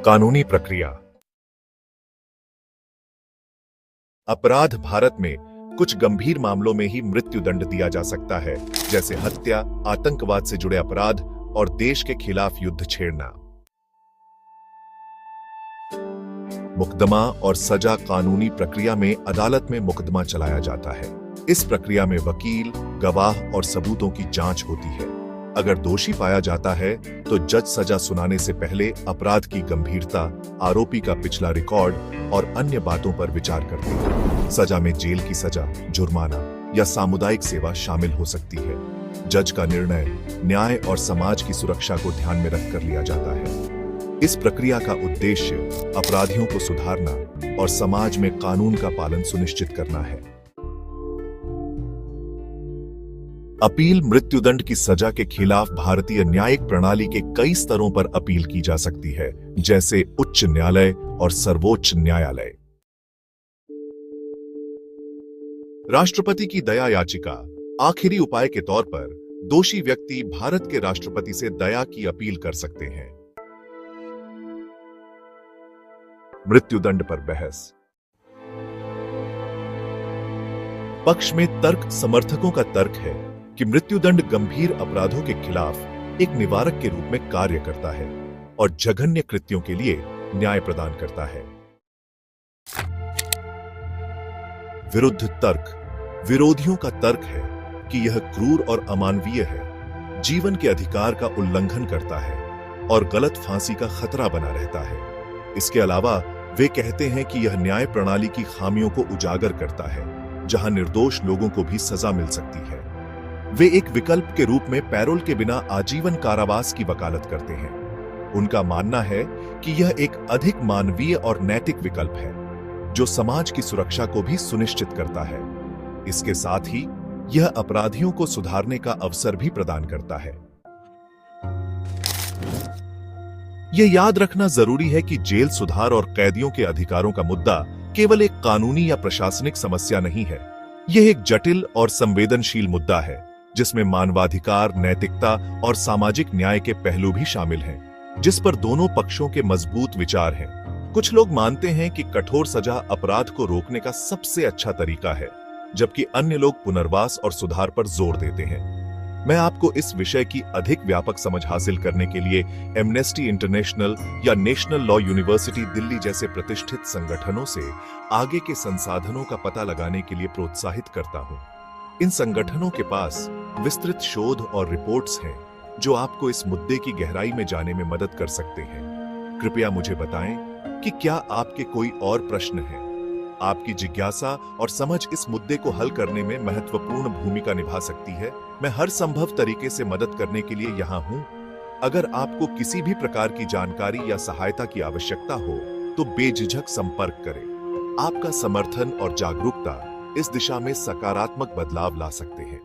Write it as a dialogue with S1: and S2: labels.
S1: कानूनी प्रक्रिया। अपराध भारत में कुछ गंभीर मामलों में ही मृत्युदंड दिया जा सकता है, जैसे हत्या, आतंकवाद से जुड़े अपराध और देश के खिलाफ युद्ध छेड़ना। मुकदमा और सजा कानूनी प्रक्रिया में अदालत में मुकदमा चलाया जाता है। इस प्रक्रिया में वकील, गवाह और सबूतों की जांच होती है। अगर दोषी पाया जाता है तो जज सजा सुनाने से पहले अपराध की गंभीरता, आरोपी का पिछला रिकॉर्ड और अन्य बातों पर विचार करते हैं। सजा में जेल की सजा, जुर्माना या सामुदायिक सेवा शामिल हो सकती है। जज का निर्णय न्याय और समाज की सुरक्षा को ध्यान में रखकर लिया जाता है। इस प्रक्रिया का उद्देश्य अपराधियों को सुधारना और समाज में कानून का पालन सुनिश्चित करना है। अपील मृत्युदंड की सजा के खिलाफ भारतीय न्यायिक प्रणाली के कई स्तरों पर अपील की जा सकती है, जैसे उच्च न्यायालय और सर्वोच्च न्यायालय। राष्ट्रपति की दया याचिका आखिरी उपाय के तौर पर दोषी व्यक्ति भारत के राष्ट्रपति से दया की अपील कर सकते हैं। मृत्युदंड पर बहस। पक्ष में तर्क। समर्थकों का तर्क है कि मृत्युदंड गंभीर अपराधों के खिलाफ एक निवारक के रूप में कार्य करता है और जघन्य कृत्यों के लिए न्याय प्रदान करता है। विरुद्ध तर्क। विरोधियों का तर्क है कि यह क्रूर और अमानवीय है, जीवन के अधिकार का उल्लंघन करता है और गलत फांसी का खतरा बना रहता है। इसके अलावा वे कहते हैं कि यह न्याय प्रणाली की खामियों को उजागर करता है, जहां निर्दोष लोगों को भी सजा मिल सकती है। वे एक विकल्प के रूप में पैरोल के बिना आजीवन कारावास की वकालत करते हैं। उनका मानना है कि यह एक अधिक मानवीय और नैतिक विकल्प है, जो समाज की सुरक्षा को भी सुनिश्चित करता है। इसके साथ ही यह अपराधियों को सुधारने का अवसर भी प्रदान करता है। यह याद रखना जरूरी है कि जेल सुधार और कैदियों के अधिकारों का मुद्दा केवल एक कानूनी या प्रशासनिक समस्या नहीं है। यह एक जटिल और संवेदनशील मुद्दा है, जिसमें मानवाधिकार, नैतिकता और सामाजिक न्याय के पहलू भी शामिल हैं, जिस पर दोनों पक्षों के मजबूत विचार हैं। कुछ लोग मानते हैं कि कठोर सजा अपराध को रोकने का सबसे अच्छा तरीका है, जबकि अन्य लोग पुनर्वास और सुधार पर जोर देते हैं। मैं आपको इस विषय की अधिक व्यापक समझ हासिल करने के लिए एमनेस्टी इंटरनेशनल या नेशनल लॉ यूनिवर्सिटी दिल्ली जैसे प्रतिष्ठित संगठनों से आगे के संसाधनों का पता लगाने के लिए प्रोत्साहित करता हूं। इन संगठनों के पास विस्तृत शोध और रिपोर्ट्स हैं, जो आपको इस मुद्दे की गहराई में जाने में मदद कर सकते हैं। कृपया मुझे बताएं कि क्या आपके कोई और प्रश्न हैं। आपकी जिज्ञासा और समझ इस मुद्दे को हल करने में महत्वपूर्ण भूमिका निभा सकती है। मैं हर संभव तरीके से मदद करने के लिए यहाँ हूँ। अगर आपको किसी भी प्रकार की जानकारी या सहायता की आवश्यकता हो, तो बेझिझक संपर्क करें। आपका समर्थन और जागरूकता इस दिशा में सकारात्मक बदलाव ला सकते हैं।